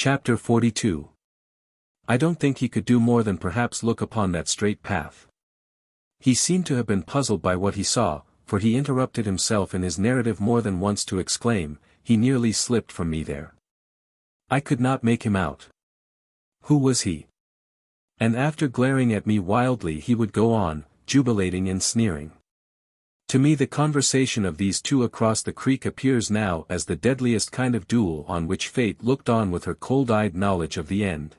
Chapter 42. I don't think he could do more than perhaps look upon that straight path. He seemed to have been puzzled by what he saw, for he interrupted himself in his narrative more than once to exclaim, "He nearly slipped from me there. I could not make him out. Who was he?" And after glaring at me wildly he would go on, jubilating and sneering. To me the conversation of these two across the creek appears now as the deadliest kind of duel on which fate looked on with her cold-eyed knowledge of the end.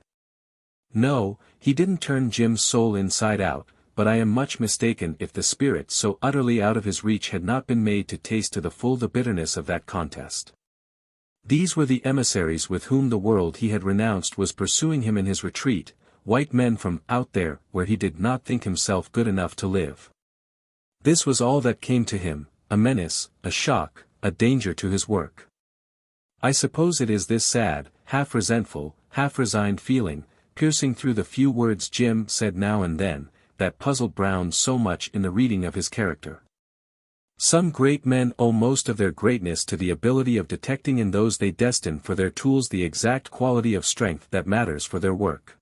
No, he didn't turn Jim's soul inside out, but I am much mistaken if the spirit so utterly out of his reach had not been made to taste to the full the bitterness of that contest. These were the emissaries with whom the world he had renounced was pursuing him in his retreat, white men from out there where he did not think himself good enough to live. This was all that came to him, a menace, a shock, a danger to his work. I suppose it is this sad, half-resentful, half-resigned feeling, piercing through the few words Jim said now and then, that puzzled Brown so much in the reading of his character. Some great men owe most of their greatness to the ability of detecting in those they destine for their tools the exact quality of strength that matters for their work.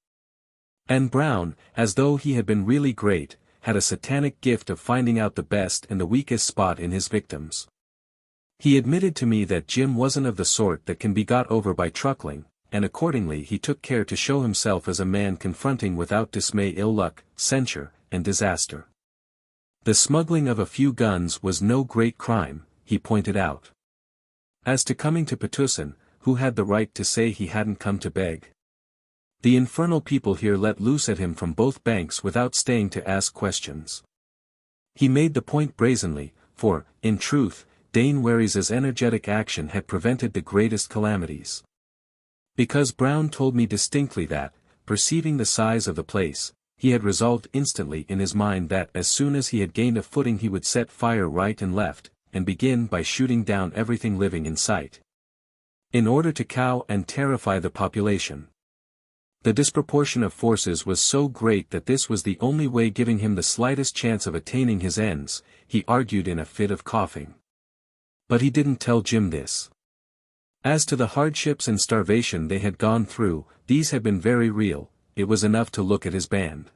And Brown, as though he had been really great, had a satanic gift of finding out the best and the weakest spot in his victims. He admitted to me that Jim wasn't of the sort that can be got over by truckling, and accordingly he took care to show himself as a man confronting without dismay ill luck, censure, and disaster. The smuggling of a few guns was no great crime, he pointed out. As to coming to Patna, who had the right to say he hadn't come to beg? The infernal people here let loose at him from both banks without staying to ask questions. He made the point brazenly, for, in truth, Dane Wary's energetic action had prevented the greatest calamities. Because Brown told me distinctly that, perceiving the size of the place, he had resolved instantly in his mind that as soon as he had gained a footing he would set fire right and left, and begin by shooting down everything living in sight. In order to cow and terrify the population. The disproportion of forces was so great that this was the only way giving him the slightest chance of attaining his ends, he argued in a fit of coughing. But he didn't tell Jim this. As to the hardships and starvation they had gone through, these had been very real, it was enough to look at his band.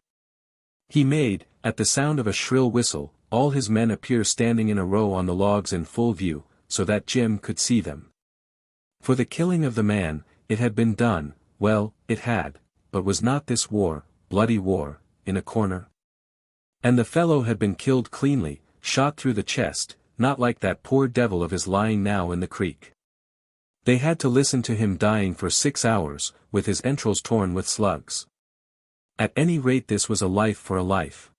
He made, at the sound of a shrill whistle, all his men appear standing in a row on the logs in full view, so that Jim could see them. For the killing of the man, it had been done. Well, it had, but was not this war, bloody war, in a corner? And the fellow had been killed cleanly, shot through the chest, not like that poor devil of his lying now in the creek. They had to listen to him dying for 6 hours, with his entrails torn with slugs. At any rate this was a life for a life.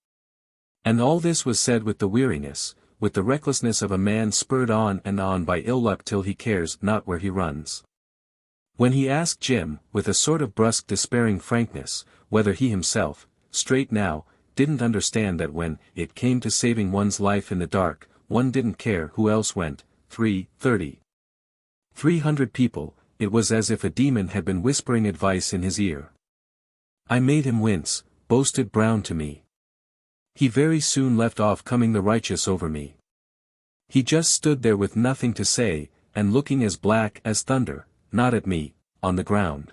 And all this was said with the weariness, with the recklessness of a man spurred on and on by ill luck till he cares not where he runs. When he asked Jim, with a sort of brusque despairing frankness, whether he himself, straight now, didn't understand that when it came to saving one's life in the dark, one didn't care who else went, 300 people, it was as if a demon had been whispering advice in his ear. I made him wince, boasted Brown to me. He very soon left off coming the righteous over me. He just stood there with nothing to say, and looking as black as thunder, not at me, on the ground.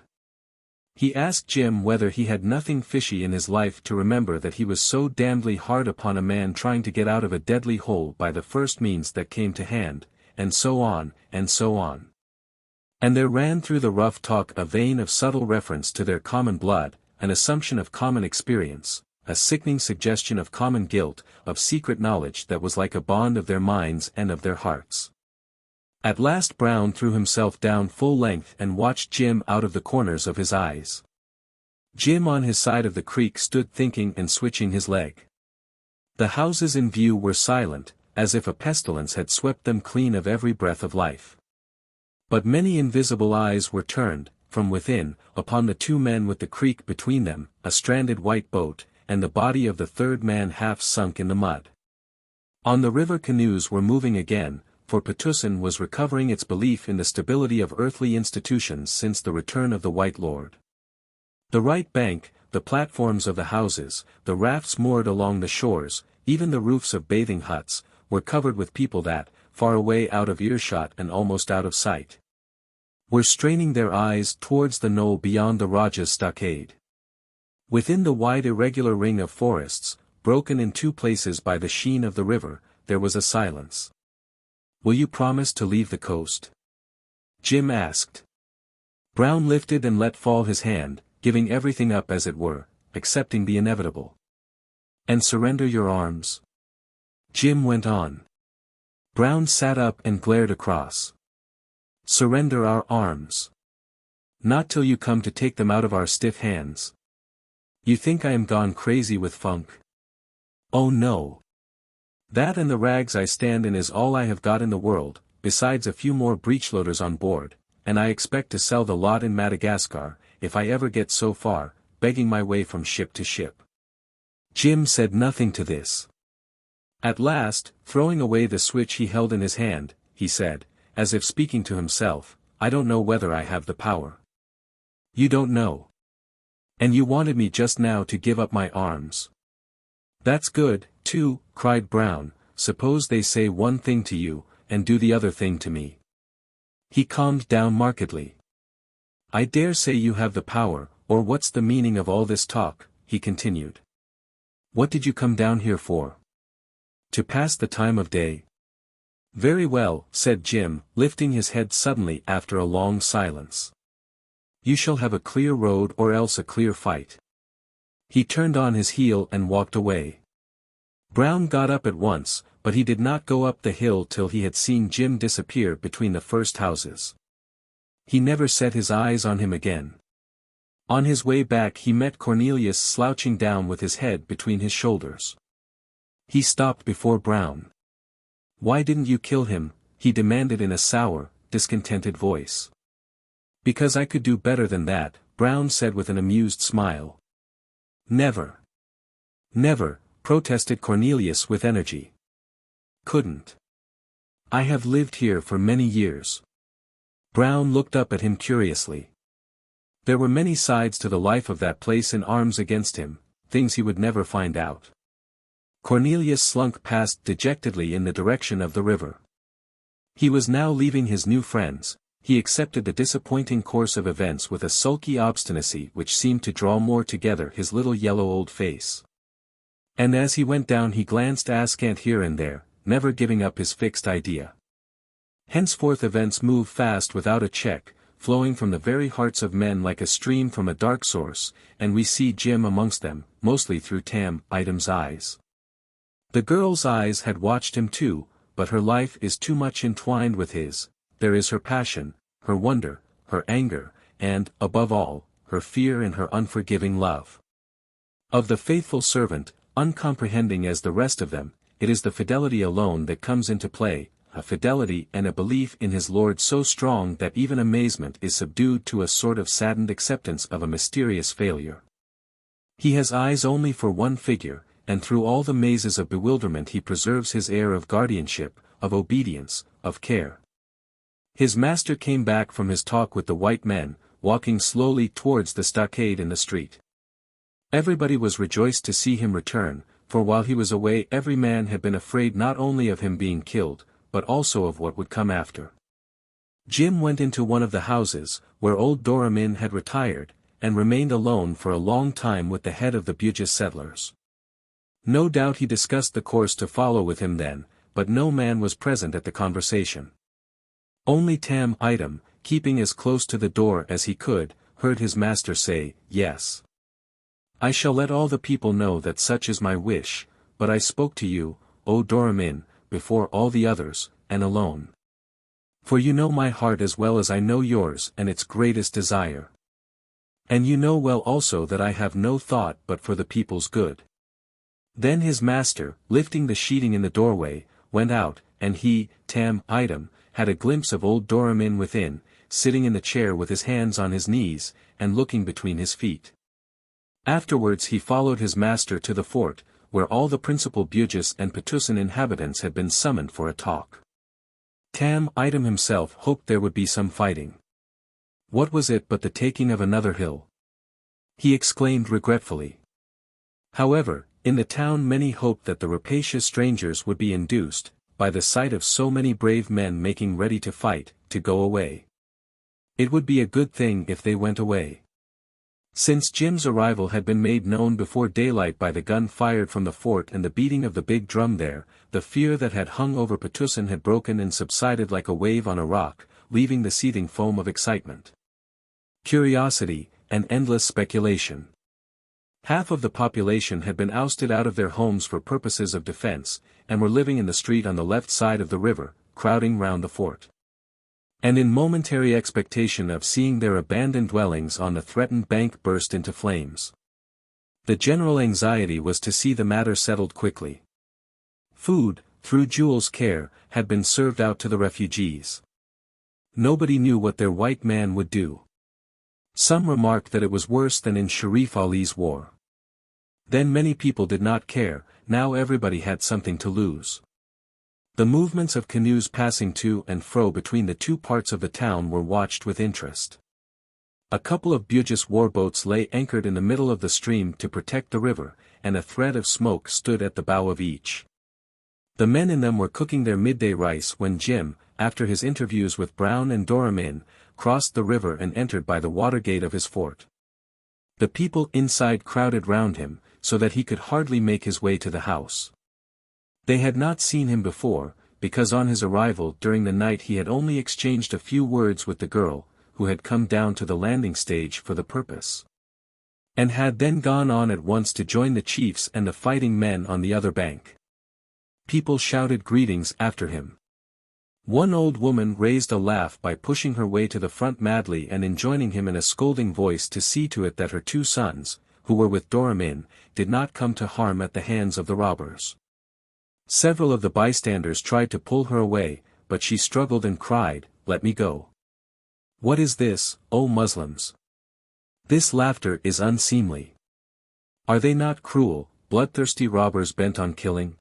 He asked Jim whether he had nothing fishy in his life to remember that he was so damnedly hard upon a man trying to get out of a deadly hole by the first means that came to hand, and so on, and so on. And there ran through the rough talk a vein of subtle reference to their common blood, an assumption of common experience, a sickening suggestion of common guilt, of secret knowledge that was like a bond of their minds and of their hearts. At last Brown threw himself down full length and watched Jim out of the corners of his eyes. Jim on his side of the creek stood thinking and switching his leg. The houses in view were silent, as if a pestilence had swept them clean of every breath of life. But many invisible eyes were turned, from within, upon the two men with the creek between them, a stranded white boat, and the body of the third man half sunk in the mud. On the river canoes were moving again, for Patna was recovering its belief in the stability of earthly institutions since the return of the White Lord. The right bank, the platforms of the houses, the rafts moored along the shores, even the roofs of bathing huts, were covered with people that, far away out of earshot and almost out of sight. were straining their eyes towards the knoll beyond the Raja's stockade. Within the wide irregular ring of forests, broken in two places by the sheen of the river, there was a silence. "Will you promise to leave the coast?" Jim asked. Brown lifted and let fall his hand, giving everything up as it were, accepting the inevitable. "And surrender your arms?" Jim went on. Brown sat up and glared across. "Surrender our arms. Not till you come to take them out of our stiff hands. You think I am gone crazy with funk? Oh no. That and the rags I stand in is all I have got in the world, besides a few more breechloaders on board, and I expect to sell the lot in Madagascar, if I ever get so far, begging my way from ship to ship." Jim said nothing to this. At last, throwing away the switch he held in his hand, he said, as if speaking to himself, "I don't know whether I have the power." "You don't know. And you wanted me just now to give up my arms." "That's good, too," cried Brown. "Suppose they say one thing to you, and do the other thing to me." He calmed down markedly. "I dare say you have the power, or what's the meaning of all this talk?" he continued. "What did you come down here for? To pass the time of day?" "Very well," said Jim, lifting his head suddenly after a long silence. "You shall have a clear road or else a clear fight." He turned on his heel and walked away. Brown got up at once, but he did not go up the hill till he had seen Jim disappear between the first houses. He never set his eyes on him again. On his way back he met Cornelius slouching down with his head between his shoulders. He stopped before Brown. "Why didn't you kill him?" he demanded in a sour, discontented voice. "Because I could do better than that," Brown said with an amused smile. "Never. Never," protested Cornelius with energy. "Couldn't. I have lived here for many years." Brown looked up at him curiously. There were many sides to the life of that place in arms against him, things he would never find out. Cornelius slunk past dejectedly in the direction of the river. He was now leaving his new friends. He accepted the disappointing course of events with a sulky obstinacy which seemed to draw more together his little yellow old face. And as he went down he glanced askant here and there, never giving up his fixed idea. Henceforth events move fast without a check, flowing from the very hearts of men like a stream from a dark source, and we see Jim amongst them, mostly through Tam Item's eyes. The girl's eyes had watched him too, but her life is too much entwined with his. There is her passion, her wonder, her anger, and, above all, her fear and her unforgiving love. Of the faithful servant, uncomprehending as the rest of them, it is the fidelity alone that comes into play, a fidelity and a belief in his Lord so strong that even amazement is subdued to a sort of saddened acceptance of a mysterious failure. He has eyes only for one figure, and through all the mazes of bewilderment he preserves his air of guardianship, of obedience, of care. His master came back from his talk with the white men, walking slowly towards the stockade in the street. Everybody was rejoiced to see him return, for while he was away every man had been afraid not only of him being killed, but also of what would come after. Jim went into one of the houses, where old Doramin had retired, and remained alone for a long time with the head of the Bugis settlers. No doubt he discussed the course to follow with him then, but no man was present at the conversation. Only Tam Item, keeping as close to the door as he could, heard his master say, "Yes. I shall let all the people know that such is my wish, but I spoke to you, O Doramin, before all the others, and alone. For you know my heart as well as I know yours and its greatest desire. And you know well also that I have no thought but for the people's good." Then his master, lifting the sheeting in the doorway, went out, and he, Tam Item, had a glimpse of old Doramin within, sitting in the chair with his hands on his knees, and looking between his feet. Afterwards he followed his master to the fort, where all the principal Bugis and Patusan inhabitants had been summoned for a talk. Tam Item himself hoped there would be some fighting. What was it but the taking of another hill? He exclaimed regretfully. However, in the town many hoped that the rapacious strangers would be induced, by the sight of so many brave men making ready to fight, to go away. It would be a good thing if they went away. Since Jim's arrival had been made known before daylight by the gun fired from the fort and the beating of the big drum there, the fear that had hung over Patusan had broken and subsided like a wave on a rock, leaving the seething foam of excitement, curiosity, and endless speculation. Half of the population had been ousted out of their homes for purposes of defense, and were living in the street on the left side of the river, crowding round the fort, and in momentary expectation of seeing their abandoned dwellings on the threatened bank burst into flames. The general anxiety was to see the matter settled quickly. Food, through Jewel's care, had been served out to the refugees. Nobody knew what their white man would do. Some remarked that it was worse than in Sharif Ali's war. Then many people did not care, now everybody had something to lose. The movements of canoes passing to and fro between the two parts of the town were watched with interest. A couple of Bugis warboats lay anchored in the middle of the stream to protect the river, and a thread of smoke stood at the bow of each. The men in them were cooking their midday rice when Jim, after his interviews with Brown and Doramin, crossed the river and entered by the water gate of his fort. The people inside crowded round him, so that he could hardly make his way to the house. They had not seen him before, because on his arrival during the night he had only exchanged a few words with the girl, who had come down to the landing stage for the purpose, and had then gone on at once to join the chiefs and the fighting men on the other bank. People shouted greetings after him. One old woman raised a laugh by pushing her way to the front madly and enjoining him in a scolding voice to see to it that her two sons, who were with Doramin, did not come to harm at the hands of the robbers. Several of the bystanders tried to pull her away, but she struggled and cried, "Let me go. What is this, O Muslims? This laughter is unseemly. Are they not cruel, bloodthirsty robbers bent on killing?"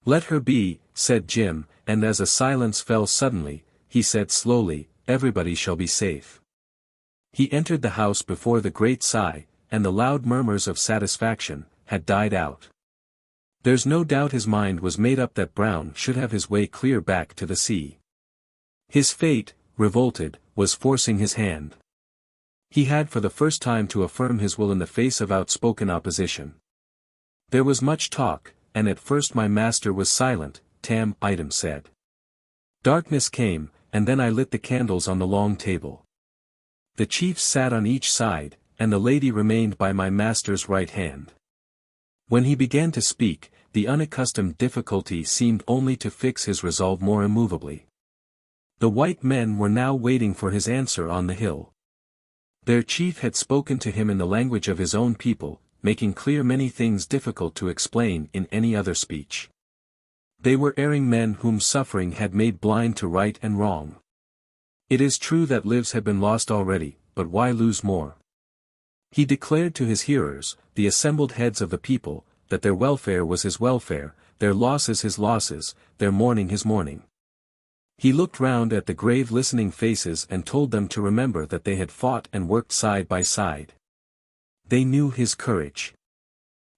"Let her be," said Jim, and as a silence fell suddenly, he said slowly, "Everybody shall be safe." He entered the house before the great sigh, and the loud murmurs of satisfaction, had died out. There's no doubt his mind was made up that Brown should have his way clear back to the sea. His fate, revolted, was forcing his hand. He had for the first time to affirm his will in the face of outspoken opposition. There was much talk, and at first my master was silent, Tam Item said. Darkness came, and then I lit the candles on the long table. The chiefs sat on each side, and the lady remained by my master's right hand. When he began to speak, the unaccustomed difficulty seemed only to fix his resolve more immovably. The white men were now waiting for his answer on the hill. Their chief had spoken to him in the language of his own people, making clear many things difficult to explain in any other speech. They were erring men whom suffering had made blind to right and wrong. It is true that lives had been lost already, but why lose more? He declared to his hearers, the assembled heads of the people, that their welfare was his welfare, their losses his losses, their mourning his mourning. He looked round at the grave listening faces and told them to remember that they had fought and worked side by side. They knew his courage.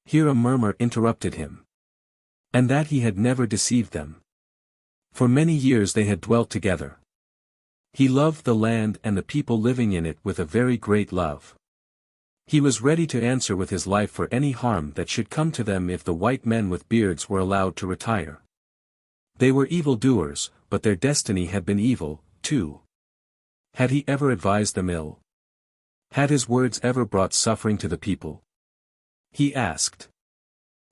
Here a murmur interrupted him. And that he had never deceived them. For many years they had dwelt together. He loved the land and the people living in it with a very great love. He was ready to answer with his life for any harm that should come to them if the white men with beards were allowed to retire. They were evil-doers, but their destiny had been evil, too. Had he ever advised them ill? Had his words ever brought suffering to the people? He asked.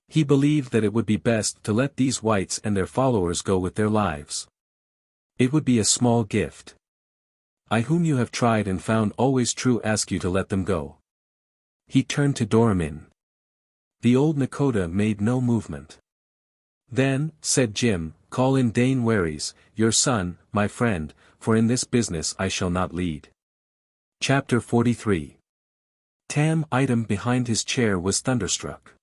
He believed that it would be best to let these whites and their followers go with their lives. It would be a small gift. I whom you have tried and found always true ask you to let them go. He turned to Doramin. The old Nakota made no movement. Then, said Jim, call in Dane Waries, your son, my friend, for in this business I shall not lead. Chapter 43. Tam Item behind his chair was thunderstruck.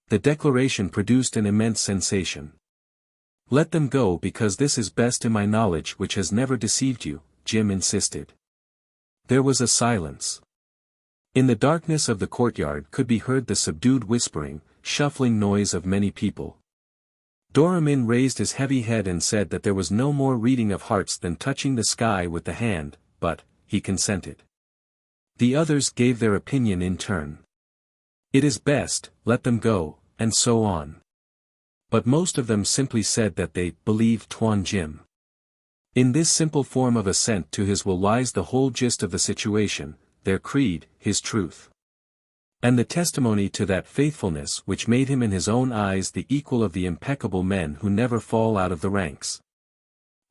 The declaration produced an immense sensation. Let them go because this is best in my knowledge which has never deceived you, Jim insisted. There was a silence. In the darkness of the courtyard could be heard the subdued whispering, shuffling noise of many people. Doramin raised his heavy head and said that there was no more reading of hearts than touching the sky with the hand, but, he consented. The others gave their opinion in turn. It is best, let them go, and so on. But most of them simply said that they believed Tuan Jim. In this simple form of assent to his will lies the whole gist of the situation, their creed, his truth. And the testimony to that faithfulness which made him in his own eyes the equal of the impeccable men who never fall out of the ranks.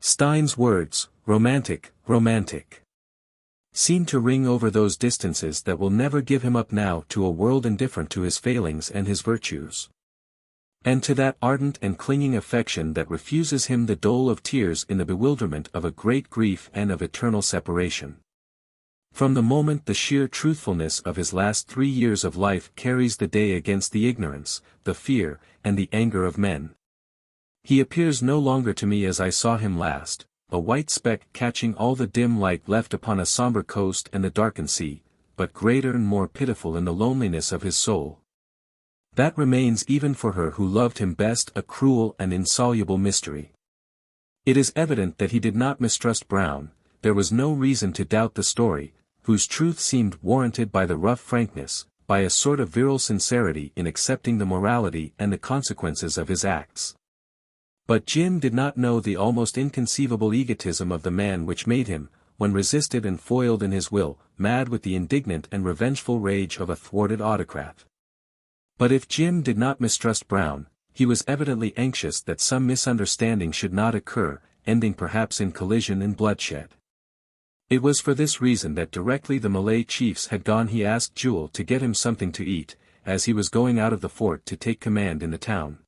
Stein's words, romantic, romantic, seem to ring over those distances that will never give him up now to a world indifferent to his failings and his virtues. And to that ardent and clinging affection that refuses him the dole of tears in the bewilderment of a great grief and of eternal separation. From the moment the sheer truthfulness of his last 3 years of life carries the day against the ignorance, the fear, and the anger of men. He appears no longer to me as I saw him last, a white speck catching all the dim light left upon a somber coast and the darkened sea, but greater and more pitiful in the loneliness of his soul. That remains even for her who loved him best a cruel and insoluble mystery. It is evident that he did not mistrust Brown, there was no reason to doubt the story, whose truth seemed warranted by the rough frankness, by a sort of virile sincerity in accepting the morality and the consequences of his acts. But Jim did not know the almost inconceivable egotism of the man which made him, when resisted and foiled in his will, mad with the indignant and revengeful rage of a thwarted autocrat. But if Jim did not mistrust Brown, he was evidently anxious that some misunderstanding should not occur, ending perhaps in collision and bloodshed. It was for this reason that directly the Malay chiefs had gone he asked Jewel to get him something to eat, as he was going out of the fort to take command in the town.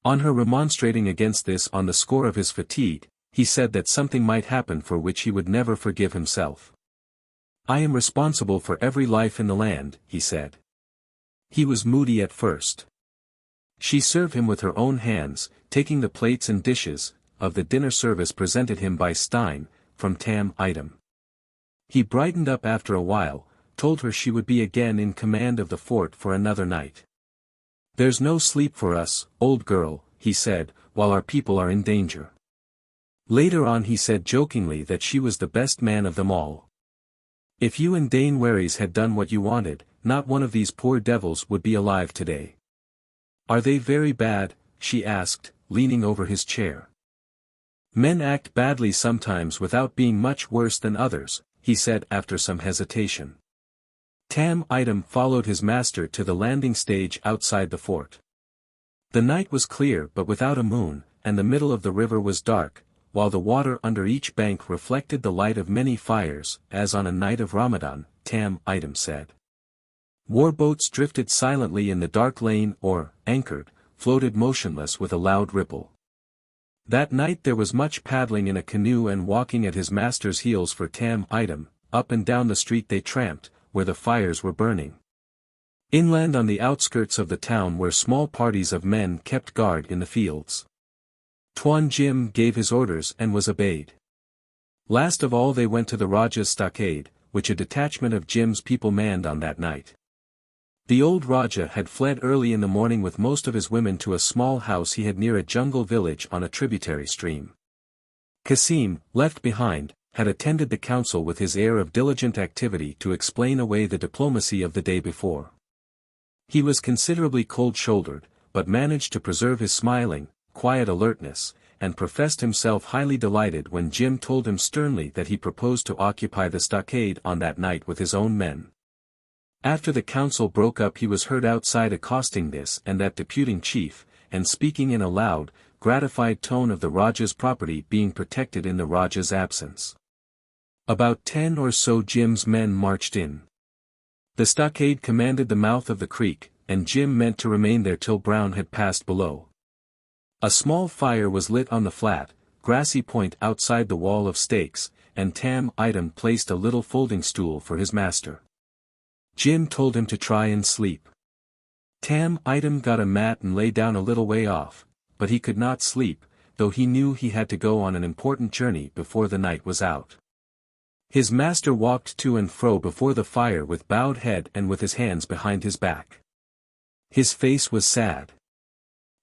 On her remonstrating against this on the score of his fatigue, he said that something might happen for which he would never forgive himself. "I am responsible for every life in the land," he said. He was moody at first. She served him with her own hands, taking the plates and dishes, of the dinner service presented him by Stein, from Tam item. He brightened up after a while, told her she would be again in command of the fort for another night. "There's no sleep for us, old girl," he said, "while our people are in danger." Later on he said jokingly that she was the best man of them all. "If you and Dane Waries had done what you wanted, not one of these poor devils would be alive today." "Are they very bad?" she asked, leaning over his chair. "Men act badly sometimes without being much worse than others," he said after some hesitation. Tam item followed his master to the landing stage outside the fort. The night was clear but without a moon, and the middle of the river was dark, while the water under each bank reflected the light of many fires, as on a night of Ramadan, Tam item said. Warboats drifted silently in the dark lane or, anchored, floated motionless with a loud ripple. That night there was much paddling in a canoe and walking at his master's heels for Tam item, up and down the street they tramped, where the fires were burning. Inland on the outskirts of the town where small parties of men kept guard in the fields. Tuan Jim gave his orders and was obeyed. Last of all they went to the Rajah's stockade, which a detachment of Jim's people manned on that night. The old Rajah had fled early in the morning with most of his women to a small house he had near a jungle village on a tributary stream. Kasim, left behind, had attended the council with his air of diligent activity to explain away the diplomacy of the day before. He was considerably cold-shouldered, but managed to preserve his smiling, quiet alertness, and professed himself highly delighted when Jim told him sternly that he proposed to occupy the stockade on that night with his own men. After the council broke up he was heard outside accosting this and that deputing chief, and speaking in a loud, gratified tone of the Rajah's property being protected in the Rajah's absence. About 10 or so Jim's men marched in. The stockade commanded the mouth of the creek, and Jim meant to remain there till Brown had passed below. A small fire was lit on the flat, grassy point outside the wall of stakes, and Tam item placed a little folding stool for his master. Jim told him to try and sleep. Tam item got a mat and lay down a little way off, but he could not sleep, though he knew he had to go on an important journey before the night was out. His master walked to and fro before the fire with bowed head and with his hands behind his back. His face was sad.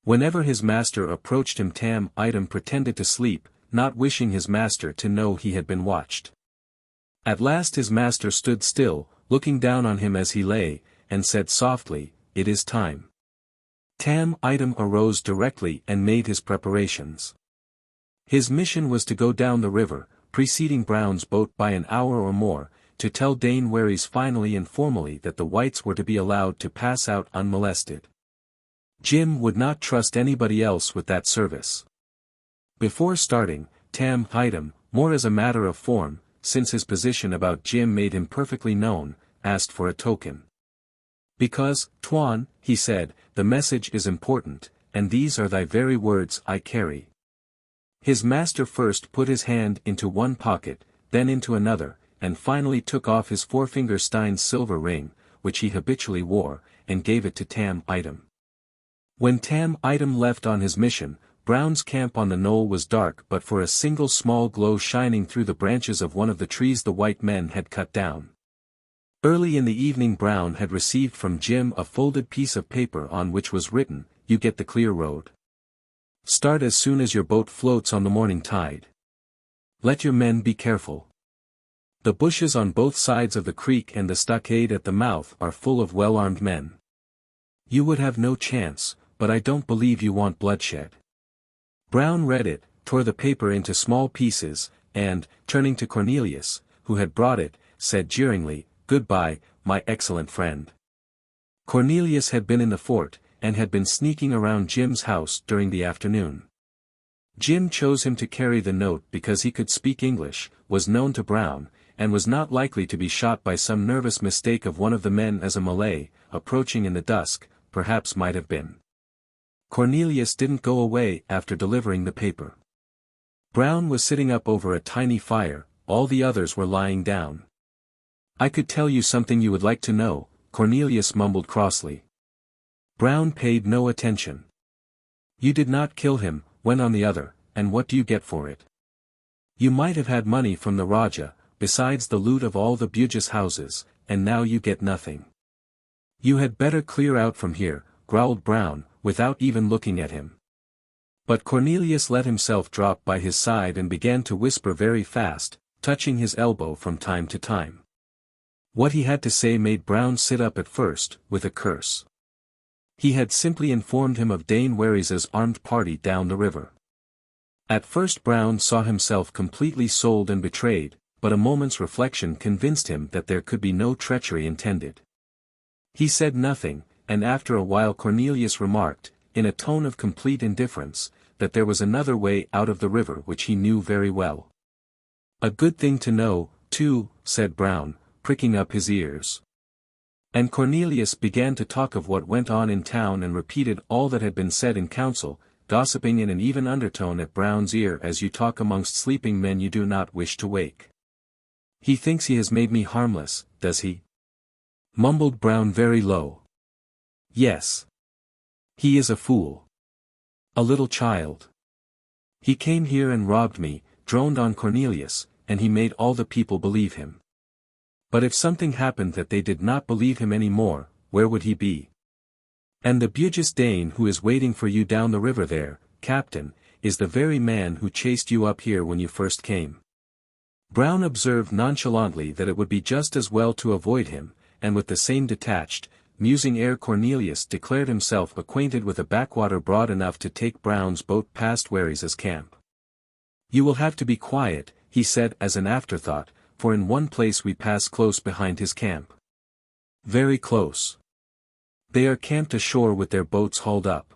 Whenever his master approached him Tam item pretended to sleep, not wishing his master to know he had been watched. At last his master stood still, looking down on him as he lay, and said softly, "It is time." Tam-item arose directly and made his preparations. His mission was to go down the river, preceding Brown's boat by an hour or more, to tell Dane Waries finally and formally that the whites were to be allowed to pass out unmolested. Jim would not trust anybody else with that service. Before starting, Tam-item, more as a matter of form, since his position about Jim made him perfectly known, asked for a token. "Because, Tuan," he said, "the message is important, and these are thy very words I carry." His master first put his hand into one pocket, then into another, and finally took off his forefinger Stein's silver ring, which he habitually wore, and gave it to Tam-item. When Tam-item left on his mission, Brown's camp on the knoll was dark but for a single small glow shining through the branches of one of the trees the white men had cut down. Early in the evening Brown had received from Jim a folded piece of paper on which was written, "You get the clear road. Start as soon as your boat floats on the morning tide. Let your men be careful. The bushes on both sides of the creek and the stockade at the mouth are full of well-armed men. You would have no chance, but I don't believe you want bloodshed." Brown read it, tore the paper into small pieces, and, turning to Cornelius, who had brought it, said jeeringly, "Goodbye, my excellent friend." Cornelius had been in the fort, and had been sneaking around Jim's house during the afternoon. Jim chose him to carry the note because he could speak English, was known to Brown, and was not likely to be shot by some nervous mistake of one of the men as a Malay, approaching in the dusk, perhaps might have been. Cornelius didn't go away after delivering the paper. Brown was sitting up over a tiny fire, all the others were lying down. "I could tell you something you would like to know," Cornelius mumbled crossly. Brown paid no attention. "You did not kill him," went on the other, "and what do you get for it? You might have had money from the Raja, besides the loot of all the Bugis houses, and now you get nothing. You had better clear out from here," growled Brown, without even looking at him. But Cornelius let himself drop by his side and began to whisper very fast, touching his elbow from time to time. What he had to say made Brown sit up at first, with a curse. He had simply informed him of Dane Waries's armed party down the river. At first Brown saw himself completely sold and betrayed, but a moment's reflection convinced him that there could be no treachery intended. He said nothing, and after a while Cornelius remarked, in a tone of complete indifference, that there was another way out of the river which he knew very well. "A good thing to know, too," said Brown, pricking up his ears. And Cornelius began to talk of what went on in town and repeated all that had been said in council, gossiping in an even undertone at Brown's ear as you talk amongst sleeping men you do not wish to wake. "He thinks he has made me harmless, does he?" mumbled Brown very low. "Yes. He is a fool. A little child. He came here and robbed me," droned on Cornelius, "and he made all the people believe him. But if something happened that they did not believe him any more, where would he be? And the Bugis Dane who is waiting for you down the river there, Captain, is the very man who chased you up here when you first came." Brown observed nonchalantly that it would be just as well to avoid him, and with the same detached, musing air Cornelius declared himself acquainted with a backwater broad enough to take Brown's boat past Waries's camp. "You will have to be quiet," he said as an afterthought, "for in one place we pass close behind his camp. Very close. They are camped ashore with their boats hauled up."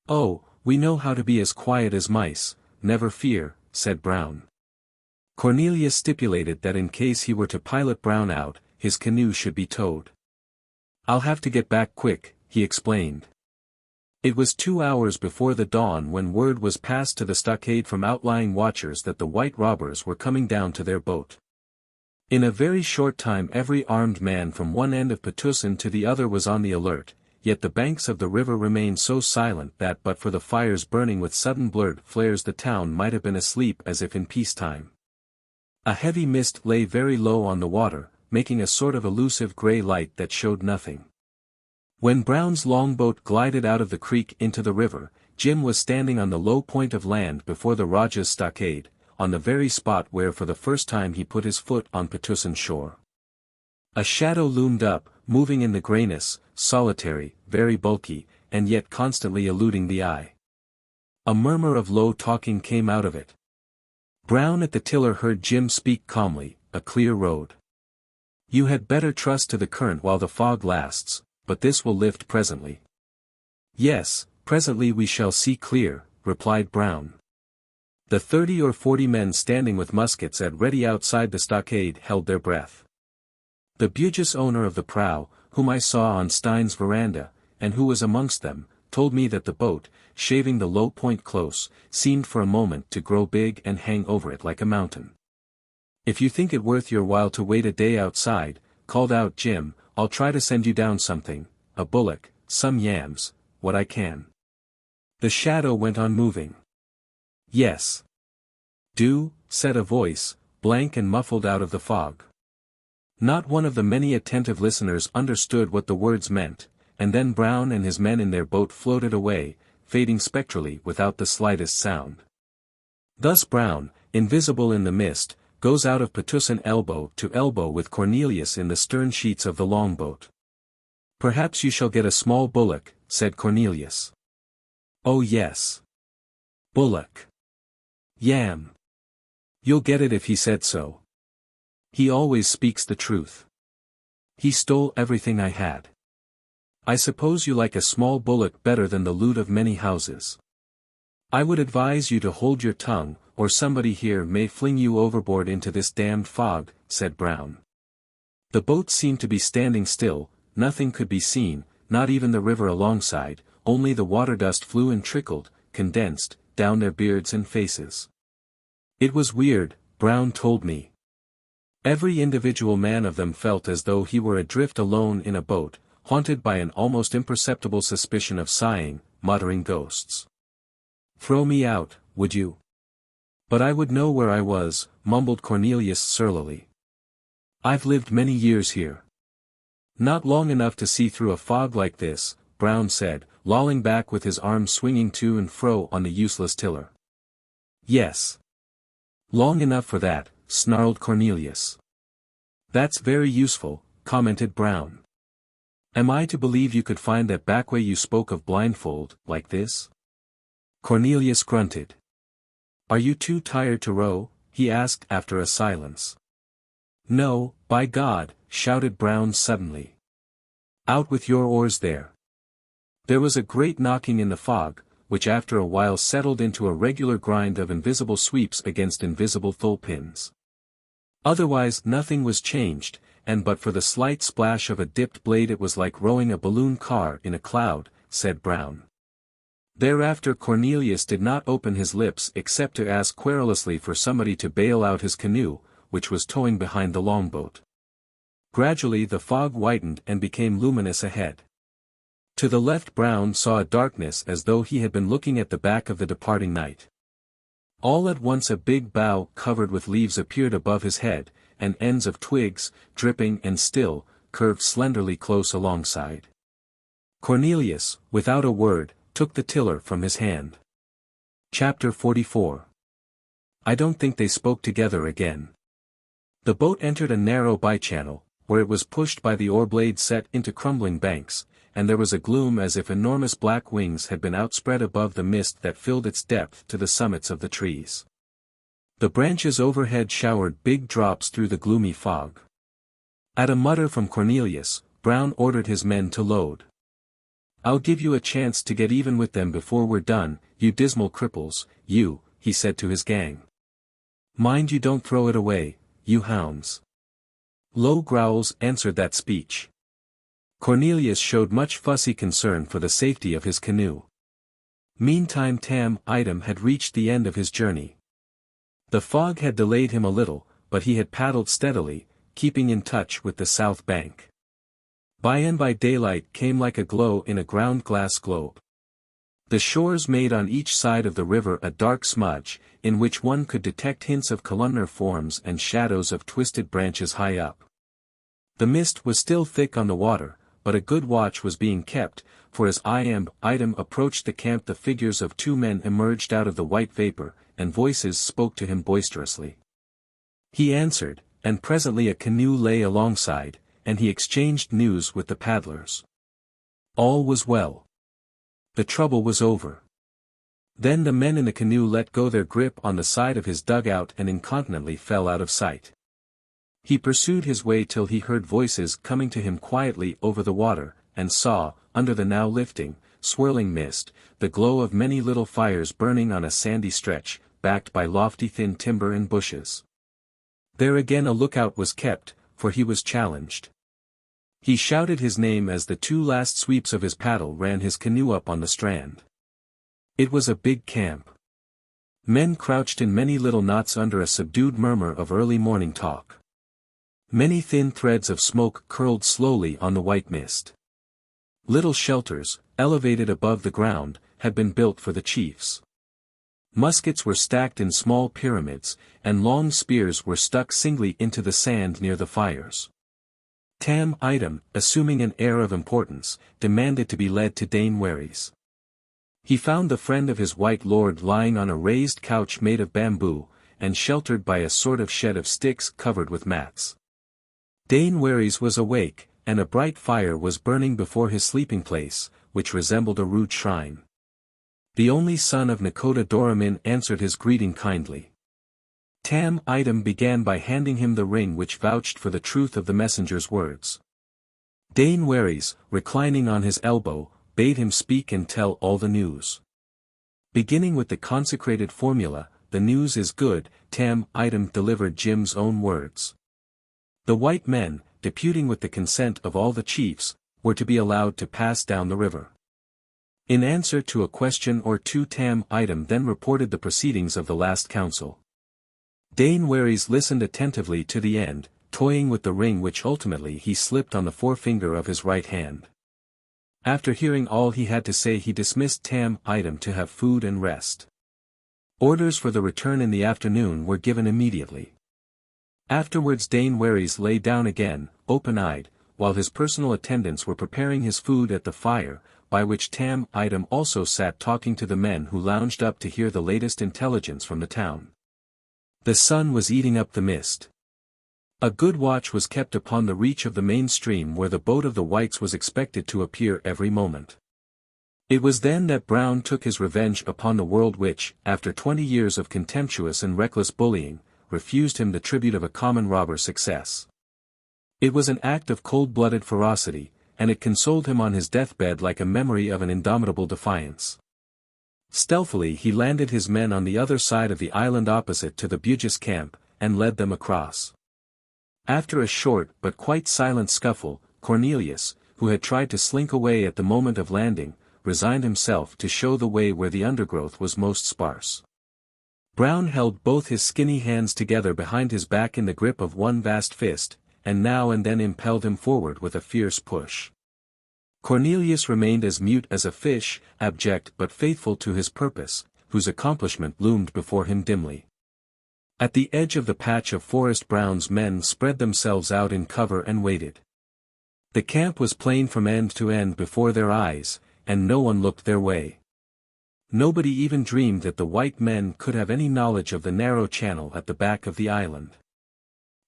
"Oh, we know how to be as quiet as mice, never fear," said Brown. Cornelius stipulated that in case he were to pilot Brown out, his canoe should be towed. "I'll have to get back quick," he explained. It was 2 hours before the dawn when word was passed to the stockade from outlying watchers that the white robbers were coming down to their boat. In a very short time every armed man from one end of Patusan to the other was on the alert, yet the banks of the river remained so silent that but for the fires burning with sudden blurred flares the town might have been asleep as if in peacetime. A heavy mist lay very low on the water, making a sort of elusive grey light that showed nothing. When Brown's longboat glided out of the creek into the river, Jim was standing on the low point of land before the Raja's stockade, on the very spot where for the first time he put his foot on Patna shore. A shadow loomed up, moving in the grayness, solitary, very bulky, and yet constantly eluding the eye. A murmur of low talking came out of it. Brown at the tiller heard Jim speak calmly, "A clear road. You had better trust to the current while the fog lasts, but this will lift presently." "Yes, presently we shall see clear," replied Brown. The 30 or 40 men standing with muskets at ready outside the stockade held their breath. The Bugis owner of the prow, whom I saw on Stein's veranda, and who was amongst them, told me that the boat, shaving the low point close, seemed for a moment to grow big and hang over it like a mountain. "If you think it worth your while to wait a day outside," called out Jim, "I'll try to send you down something, a bullock, some yams, what I can." The shadow went on moving. "Yes. Do," said a voice, blank and muffled out of the fog. Not one of the many attentive listeners understood what the words meant, and then Brown and his men in their boat floated away, fading spectrally without the slightest sound. Thus Brown, invisible in the mist, goes out of Patna elbow to elbow with Cornelius in the stern sheets of the longboat. "Perhaps you shall get a small bullock," said Cornelius. "Oh yes. Bullock. Yam. You'll get it if he said so. He always speaks the truth. He stole everything I had. I suppose you like a small bullock better than the loot of many houses. I would advise you to hold your tongue, or somebody here may fling you overboard into this damned fog," said Brown. The boat seemed to be standing still, nothing could be seen, not even the river alongside, only the water dust flew and trickled, condensed, down their beards and faces. It was weird, Brown told me. Every individual man of them felt as though he were adrift alone in a boat, haunted by an almost imperceptible suspicion of sighing, muttering ghosts. "Throw me out, would you?" "But I would know where I was," mumbled Cornelius surlily. "I've lived many years here." "Not long enough to see through a fog like this," Brown said, lolling back with his arms swinging to and fro on the useless tiller. "Yes. Long enough for that," snarled Cornelius. "That's very useful," commented Brown. "Am I to believe you could find that back way you spoke of blindfold, like this?" Cornelius grunted. "Are you too tired to row?" he asked after a silence. "No, by God," shouted Brown suddenly. "Out with your oars there." There was a great knocking in the fog, which after a while settled into a regular grind of invisible sweeps against invisible thole-pins. Otherwise nothing was changed, and but for the slight splash of a dipped blade it was like rowing a balloon car in a cloud, said Brown. Thereafter Cornelius did not open his lips except to ask querulously for somebody to bail out his canoe, which was towing behind the longboat. Gradually the fog whitened and became luminous ahead. To the left Brown saw a darkness as though he had been looking at the back of the departing night. All at once a big bough covered with leaves appeared above his head, and ends of twigs, dripping and still, curved slenderly close alongside. Cornelius, without a word, took the tiller from his hand. Chapter 44. I don't think they spoke together again. The boat entered a narrow by-channel, where it was pushed by the oar blade set into crumbling banks, and there was a gloom as if enormous black wings had been outspread above the mist that filled its depth to the summits of the trees. The branches overhead showered big drops through the gloomy fog. At a mutter from Cornelius, Brown ordered his men to load. "I'll give you a chance to get even with them before we're done, you dismal cripples, you," he said to his gang. "Mind you don't throw it away, you hounds." Low growls answered that speech. Cornelius showed much fussy concern for the safety of his canoe. Meantime Tam-Item had reached the end of his journey. The fog had delayed him a little, but he had paddled steadily, keeping in touch with the south bank. By and by daylight came like a glow in a ground-glass globe. The shores made on each side of the river a dark smudge, in which one could detect hints of columnar forms and shadows of twisted branches high up. The mist was still thick on the water, but a good watch was being kept, for as Item approached the camp the figures of two men emerged out of the white vapor, and voices spoke to him boisterously. He answered, and presently a canoe lay alongside, and he exchanged news with the paddlers. All was well. The trouble was over. Then the men in the canoe let go their grip on the side of his dugout and incontinently fell out of sight. He pursued his way till he heard voices coming to him quietly over the water, and saw, under the now lifting, swirling mist, the glow of many little fires burning on a sandy stretch, backed by lofty thin timber and bushes. There again a lookout was kept, for he was challenged. He shouted his name as the two last sweeps of his paddle ran his canoe up on the strand. It was a big camp. Men crouched in many little knots under a subdued murmur of early morning talk. Many thin threads of smoke curled slowly on the white mist. Little shelters, elevated above the ground, had been built for the chiefs. Muskets were stacked in small pyramids, and long spears were stuck singly into the sand near the fires. Tam Item, assuming an air of importance, demanded to be led to Dane Wary's. He found the friend of his white lord lying on a raised couch made of bamboo, and sheltered by a sort of shed of sticks covered with mats. Dane Wary's was awake, and a bright fire was burning before his sleeping place, which resembled a rude shrine. The only son of Nakoda Doramin answered his greeting kindly. Tam Item began by handing him the ring which vouched for the truth of the messenger's words. Dane Wary's, reclining on his elbow, bade him speak and tell all the news. Beginning with the consecrated formula, "The news is good," Tam Item delivered Jim's own words. The white men, deputing with the consent of all the chiefs, were to be allowed to pass down the river. In answer to a question or two, Tam Item then reported the proceedings of the last council. Dane Wary's listened attentively to the end, toying with the ring which ultimately he slipped on the forefinger of his right hand. After hearing all he had to say, he dismissed Tam Item to have food and rest. Orders for the return in the afternoon were given immediately. Afterwards Dane Wary's lay down again, open-eyed, while his personal attendants were preparing his food at the fire, by which Tam Item also sat talking to the men who lounged up to hear the latest intelligence from the town. The sun was eating up the mist. A good watch was kept upon the reach of the main stream where the boat of the whites was expected to appear every moment. It was then that Brown took his revenge upon the world which, after 20 years of contemptuous and reckless bullying, refused him the tribute of a common robber's success. It was an act of cold-blooded ferocity, and it consoled him on his deathbed like a memory of an indomitable defiance. Stealthily he landed his men on the other side of the island opposite to the Bugis camp, and led them across. After a short but quite silent scuffle, Cornelius, who had tried to slink away at the moment of landing, resigned himself to show the way where the undergrowth was most sparse. Brown held both his skinny hands together behind his back in the grip of one vast fist, and now and then impelled him forward with a fierce push. Cornelius remained as mute as a fish, abject but faithful to his purpose, whose accomplishment loomed before him dimly. At the edge of the patch of forest Brown's men spread themselves out in cover and waited. The camp was plain from end to end before their eyes, and no one looked their way. Nobody even dreamed that the white men could have any knowledge of the narrow channel at the back of the island.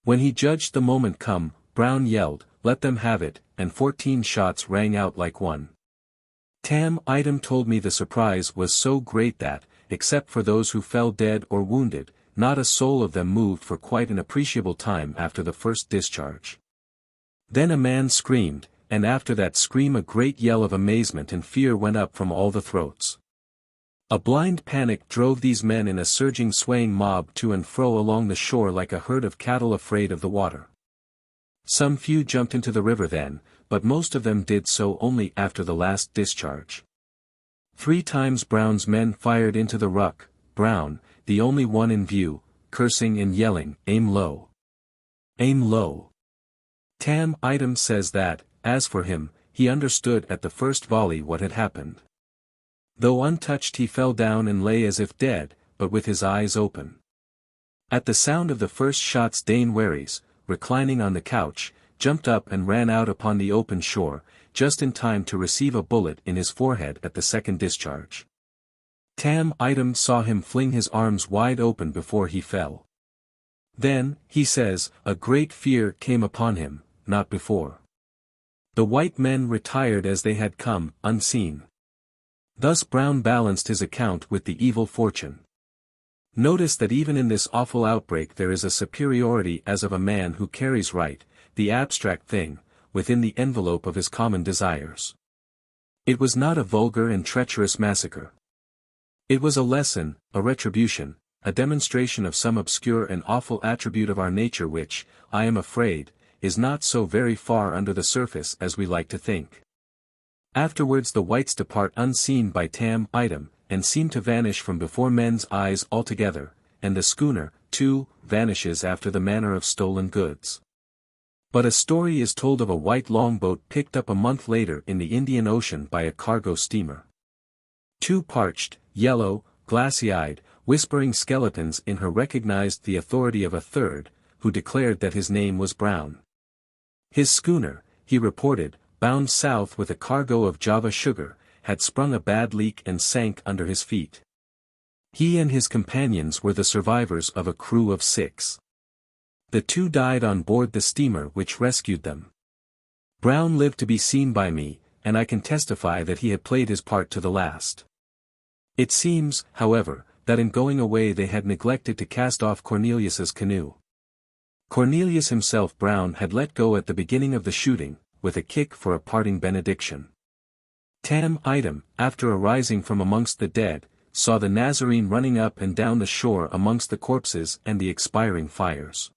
When he judged the moment come, Brown yelled, "Let them have it," and 14 shots rang out like one. Tam Item told me the surprise was so great that, except for those who fell dead or wounded, not a soul of them moved for quite an appreciable time after the first discharge. Then a man screamed, and after that scream a great yell of amazement and fear went up from all the throats. A blind panic drove these men in a surging swaying mob to and fro along the shore like a herd of cattle afraid of the water. Some few jumped into the river then, but most of them did so only after the last discharge. 3 times Brown's men fired into the ruck, Brown, the only one in view, cursing and yelling, "Aim low! Aim low!" Tam Item says that, as for him, he understood at the first volley what had happened. Though untouched he fell down and lay as if dead, but with his eyes open. At the sound of the first shots Dane Wary's, reclining on the couch, jumped up and ran out upon the open shore, just in time to receive a bullet in his forehead at the second discharge. Tam item saw him fling his arms wide open before he fell. Then, he says, a great fear came upon him, not before. The white men retired as they had come, unseen. Thus Brown balanced his account with the evil fortune. Notice that even in this awful outbreak there is a superiority as of a man who carries right, the abstract thing, within the envelope of his common desires. It was not a vulgar and treacherous massacre. It was a lesson, a retribution, a demonstration of some obscure and awful attribute of our nature which, I am afraid, is not so very far under the surface as we like to think. Afterwards the whites depart unseen by Tam item, and seem to vanish from before men's eyes altogether, and the schooner, too, vanishes after the manner of stolen goods. But a story is told of a white longboat picked up a month later in the Indian Ocean by a cargo steamer. Two parched, yellow, glassy-eyed, whispering skeletons in her recognized the authority of a third, who declared that his name was Brown. His schooner, he reported, bound south with a cargo of Java sugar, had sprung a bad leak and sank under his feet. He and his companions were the survivors of a crew of 6. The 2 died on board the steamer which rescued them. Brown lived to be seen by me, and I can testify that he had played his part to the last. It seems, however, that in going away they had neglected to cast off Cornelius's canoe. Cornelius himself Brown had let go at the beginning of the shooting, with a kick for a parting benediction. Tam item, after arising from amongst the dead, saw the Nazarene running up and down the shore amongst the corpses and the expiring fires.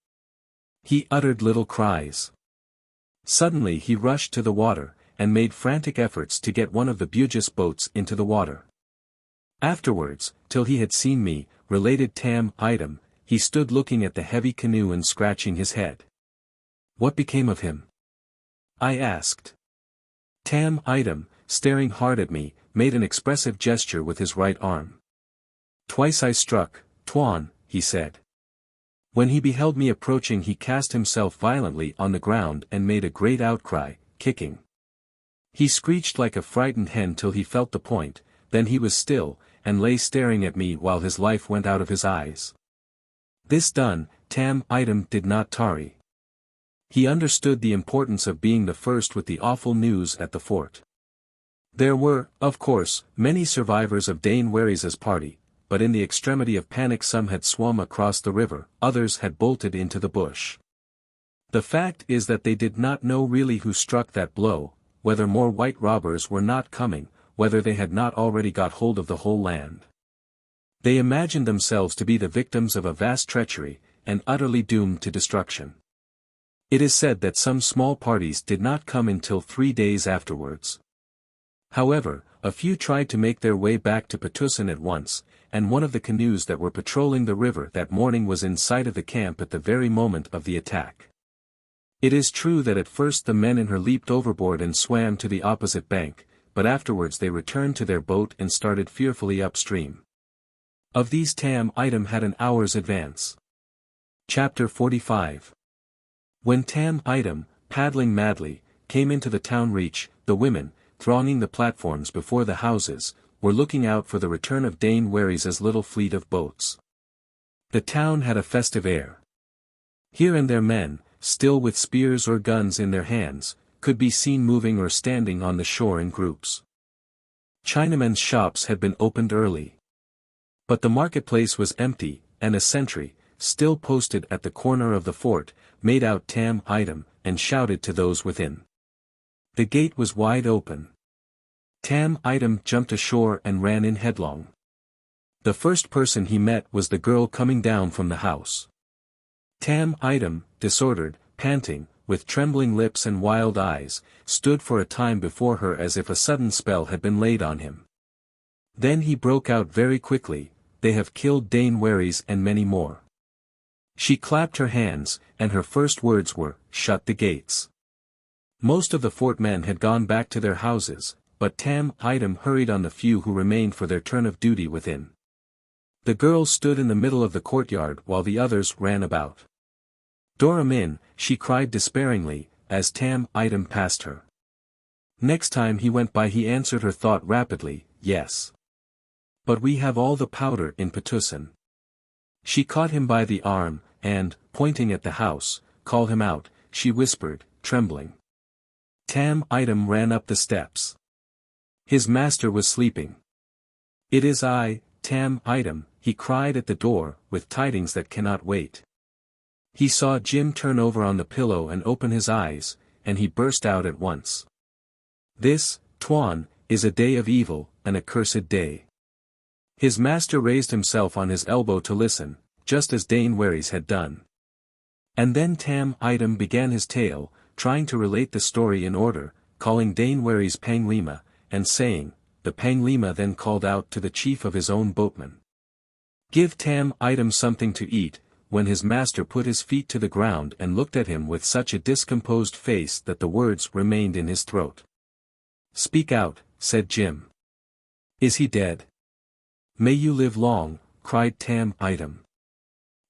He uttered little cries. Suddenly he rushed to the water, and made frantic efforts to get one of the Bugis boats into the water. Afterwards, till he had seen me, related Tam item, he stood looking at the heavy canoe and scratching his head. What became of him? I asked. Tam item, staring hard at me, made an expressive gesture with his right arm. Twice I struck, Tuan, he said. When he beheld me approaching he cast himself violently on the ground and made a great outcry, kicking. He screeched like a frightened hen till he felt the point, then he was still, and lay staring at me while his life went out of his eyes. This done, Tam item did not tarry. He understood the importance of being the first with the awful news at the fort. There were, of course, many survivors of Dane Wary's party, but in the extremity of panic some had swum across the river, others had bolted into the bush. The fact is that they did not know really who struck that blow, whether more white robbers were not coming, whether they had not already got hold of the whole land. They imagined themselves to be the victims of a vast treachery, and utterly doomed to destruction. It is said that some small parties did not come until 3 days afterwards. However, a few tried to make their way back to Patusan at once, and one of the canoes that were patrolling the river that morning was in sight of the camp at the very moment of the attack. It is true that at first the men in her leaped overboard and swam to the opposite bank, but afterwards they returned to their boat and started fearfully upstream. Of these Tam item had an hour's advance. Chapter 45. When Tam item, paddling madly, came into the town reach, the women, thronging the platforms before the houses, were looking out for the return of Dane Wary's little fleet of boats. The town had a festive air. Here and there men, still with spears or guns in their hands, could be seen moving or standing on the shore in groups. Chinamen's shops had been opened early. But the marketplace was empty, and a sentry, still posted at the corner of the fort, made out Tam item, and shouted to those within. The gate was wide open. Tam item jumped ashore and ran in headlong. The first person he met was the girl coming down from the house. Tam item, disordered, panting, with trembling lips and wild eyes, stood for a time before her as if a sudden spell had been laid on him. Then he broke out very quickly, "They have killed Dane Wary's and many more." She clapped her hands, and her first words were, "Shut the gates." Most of the fort men had gone back to their houses, but Tam item hurried on the few who remained for their turn of duty within. The girl stood in the middle of the courtyard while the others ran about. "Doramin," she cried despairingly, as Tam item passed her. Next time he went by he answered her thought rapidly, "Yes." But we have all the powder in Patusan. She caught him by the arm, and, pointing at the house, call him out, she whispered, trembling. Tam Item ran up the steps. His master was sleeping. It is I, Tam Item, he cried at the door, with tidings that cannot wait. He saw Jim turn over on the pillow and open his eyes, and he burst out at once. This, Tuan, is a day of evil, an accursed day. His master raised himself on his elbow to listen, just as Dane Waries had done. And then Tam Item began his tale, trying to relate the story in order, calling Dane Waries Panglima, and saying, the Panglima then called out to the chief of his own boatmen. Give Tam Item something to eat, when his master put his feet to the ground and looked at him with such a discomposed face that the words remained in his throat. Speak out, said Jim. Is he dead? May you live long, cried Tam Item.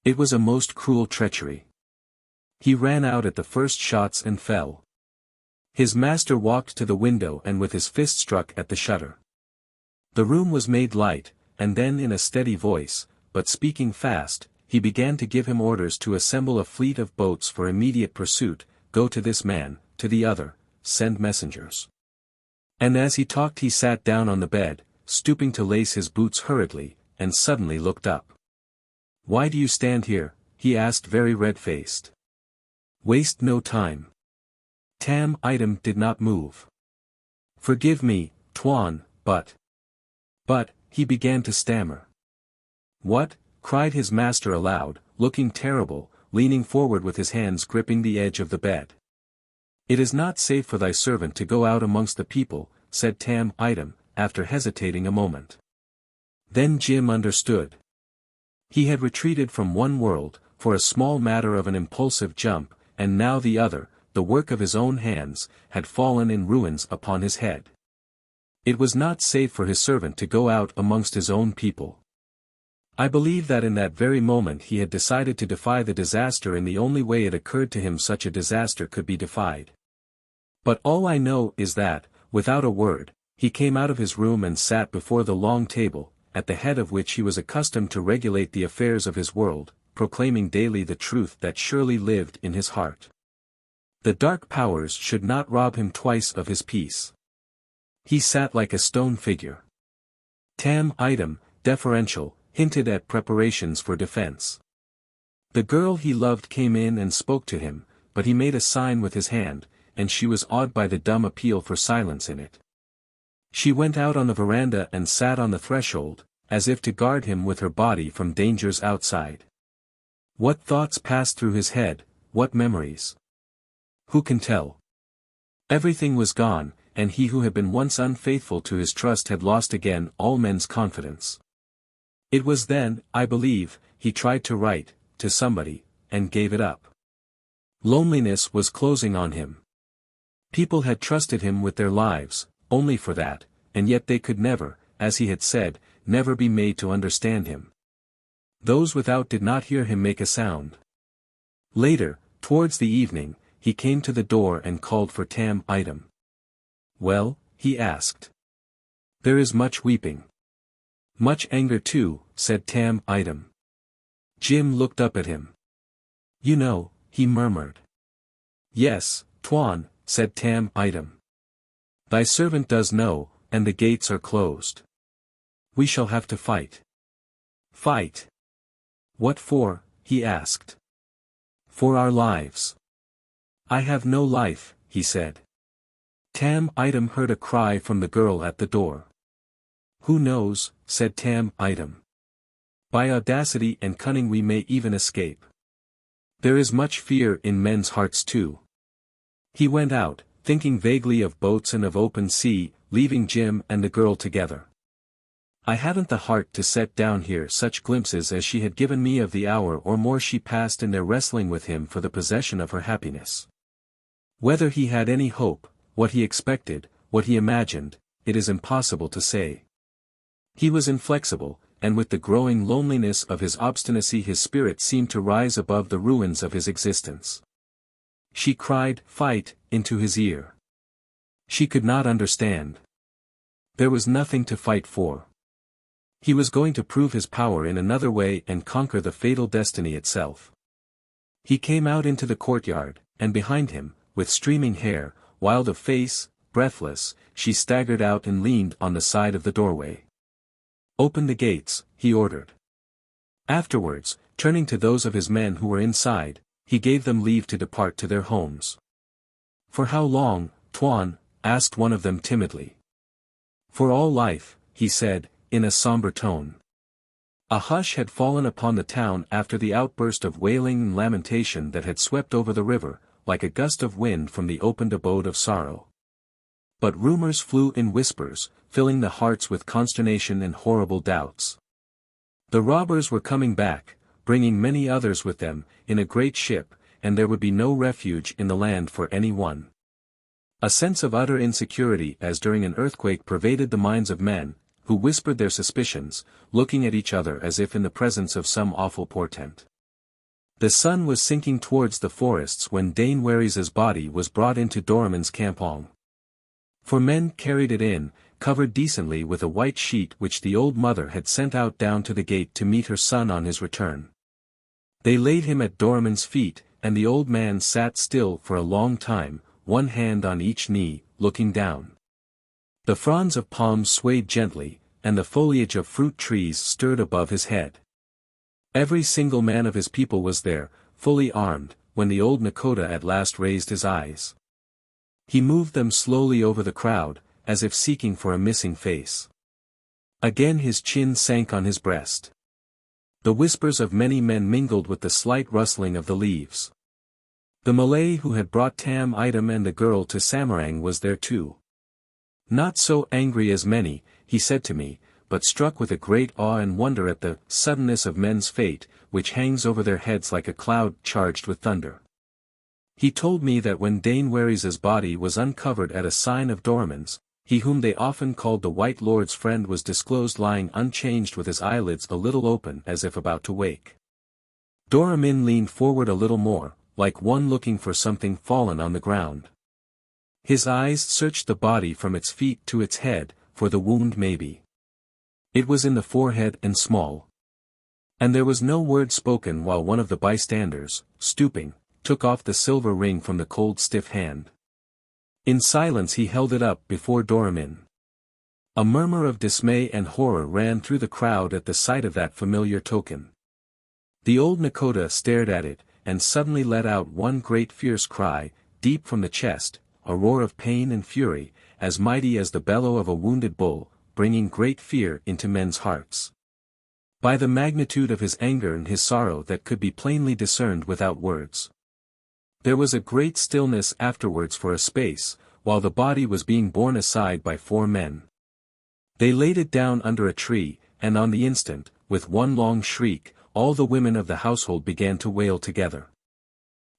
It was a most cruel treachery. He ran out at the first shots and fell. His master walked to the window and with his fist struck at the shutter. The room was made light, and then in a steady voice, but speaking fast, he began to give him orders to assemble a fleet of boats for immediate pursuit, go to this man, to the other, send messengers. And as he talked he sat down on the bed, stooping to lace his boots hurriedly, and suddenly looked up. Why do you stand here? He asked very red-faced. Waste no time. Tam Item did not move. Forgive me, Tuan, but, he began to stammer. What? Cried his master aloud, looking terrible, leaning forward with his hands gripping the edge of the bed. It is not safe for thy servant to go out amongst the people, said Tam Item, after hesitating a moment. Then Jim understood. He had retreated from one world, for a small matter of an impulsive jump, and now the other, the work of his own hands, had fallen in ruins upon his head. It was not safe for his servant to go out amongst his own people. I believe that in that very moment he had decided to defy the disaster in the only way it occurred to him such a disaster could be defied. But all I know is that, without a word, he came out of his room and sat before the long table, at the head of which he was accustomed to regulate the affairs of his world, proclaiming daily the truth that surely lived in his heart. The dark powers should not rob him twice of his peace. He sat like a stone figure. Tam Item, deferential, hinted at preparations for defense. The girl he loved came in and spoke to him, but he made a sign with his hand, and she was awed by the dumb appeal for silence in it. She went out on the veranda and sat on the threshold, as if to guard him with her body from dangers outside. What thoughts passed through his head, what memories? Who can tell? Everything was gone, and he who had been once unfaithful to his trust had lost again all men's confidence. It was then, I believe, he tried to write, to somebody, and gave it up. Loneliness was closing on him. People had trusted him with their lives, only for that, and yet they could never, as he had said, never be made to understand him. Those without did not hear him make a sound. Later, towards the evening, he came to the door and called for Tam Item. Well, he asked. There is much weeping. Much anger too, said Tam Item. Jim looked up at him. You know, he murmured. Yes, Tuan, said Tam Item. Thy servant does know, and the gates are closed. We shall have to fight. Fight? What for? He asked. For our lives. I have no life, he said. Tam Item heard a cry from the girl at the door. Who knows, said Tam Item. By audacity and cunning we may even escape. There is much fear in men's hearts too. He went out, thinking vaguely of boats and of open sea, leaving Jim and the girl together. I hadn't the heart to set down here such glimpses as she had given me of the hour or more she passed in their wrestling with him for the possession of her happiness. Whether he had any hope, what he expected, what he imagined, it is impossible to say. He was inflexible, and with the growing loneliness of his obstinacy his spirit seemed to rise above the ruins of his existence. She cried, "Fight," into his ear. She could not understand. There was nothing to fight for. He was going to prove his power in another way and conquer the fatal destiny itself. He came out into the courtyard, and behind him, with streaming hair, wild of face, breathless, she staggered out and leaned on the side of the doorway. "Open the gates," he ordered. Afterwards, turning to those of his men who were inside, he gave them leave to depart to their homes. "For how long, Tuan?" asked one of them timidly. "For all life," he said, in a somber tone. A hush had fallen upon the town after the outburst of wailing and lamentation that had swept over the river, like a gust of wind from the opened abode of sorrow. But rumors flew in whispers, filling the hearts with consternation and horrible doubts. The robbers were coming back, bringing many others with them, in a great ship, and there would be no refuge in the land for any one. A sense of utter insecurity as during an earthquake pervaded the minds of men, who whispered their suspicions, looking at each other as if in the presence of some awful portent. The sun was sinking towards the forests when Dane Waris's body was brought into Doramin's campong. Four men carried it in, covered decently with a white sheet which the old mother had sent out down to the gate to meet her son on his return. They laid him at Doramin's feet, and the old man sat still for a long time, one hand on each knee, looking down. The fronds of palms swayed gently, and the foliage of fruit trees stirred above his head. Every single man of his people was there, fully armed, when the old Nakota at last raised his eyes. He moved them slowly over the crowd, as if seeking for a missing face. Again his chin sank on his breast. The whispers of many men mingled with the slight rustling of the leaves. The Malay who had brought Tam Item and the girl to Samarang was there too. "Not so angry as many," he said to me, "but struck with a great awe and wonder at the suddenness of men's fate, which hangs over their heads like a cloud charged with thunder." He told me that when Dane Waris's body was uncovered at a sign of Doramin's, he whom they often called the White Lord's friend was disclosed lying unchanged with his eyelids a little open as if about to wake. Doramin leaned forward a little more, like one looking for something fallen on the ground. His eyes searched the body from its feet to its head, for the wound maybe. It was in the forehead and small. And there was no word spoken while one of the bystanders, stooping, took off the silver ring from the cold stiff hand. In silence he held it up before Doramin. A murmur of dismay and horror ran through the crowd at the sight of that familiar token. The old Nakota stared at it, and suddenly let out one great fierce cry, deep from the chest, a roar of pain and fury, as mighty as the bellow of a wounded bull, bringing great fear into men's hearts. By the magnitude of his anger and his sorrow that could be plainly discerned without words. There was a great stillness afterwards for a space, while the body was being borne aside by four men. They laid it down under a tree, and on the instant, with one long shriek, all the women of the household began to wail together.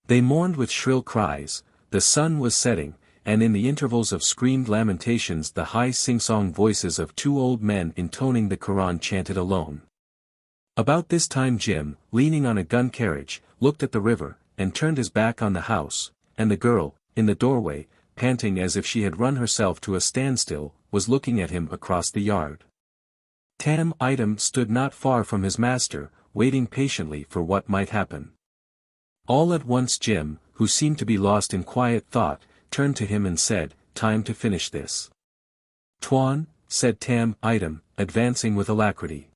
They mourned with shrill cries. The sun was setting, and in the intervals of screamed lamentations the high sing-song voices of two old men intoning the Quran chanted alone. About this time Jim, leaning on a gun carriage, looked at the river, and turned his back on the house, and the girl, in the doorway, panting as if she had run herself to a standstill, was looking at him across the yard. Tam Item stood not far from his master, waiting patiently for what might happen. All at once Jim, who seemed to be lost in quiet thought, turned to him and said, "Time to finish this." "Tuan," said Tam Item, advancing with alacrity.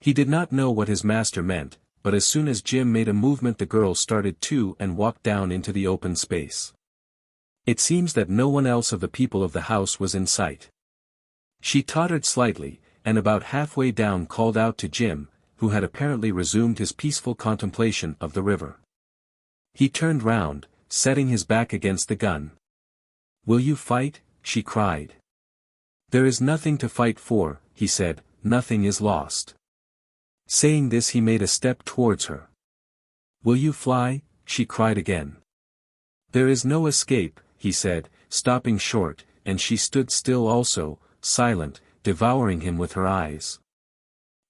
He did not know what his master meant, but as soon as Jim made a movement the girl started too and walked down into the open space. It seems that no one else of the people of the house was in sight. She tottered slightly, and about halfway down called out to Jim, who had apparently resumed his peaceful contemplation of the river. He turned round, setting his back against the gun. "Will you fight?" she cried. "There is nothing to fight for," he said, "nothing is lost." Saying this he made a step towards her. "Will you fly?" she cried again. "There is no escape," he said, stopping short, and she stood still also, silent, devouring him with her eyes.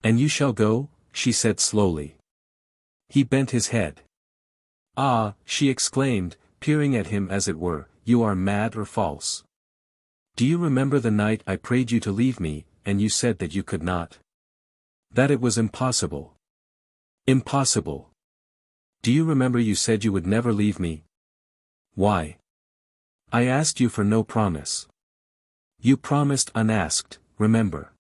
"And you shall go?" she said slowly. He bent his head. "Ah," she exclaimed, peering at him as it were, "you are mad or false. Do you remember the night I prayed you to leave me, and you said that you could not? That it was impossible. Impossible. Do you remember you said you would never leave me? Why? I asked you for no promise. You promised unasked, remember.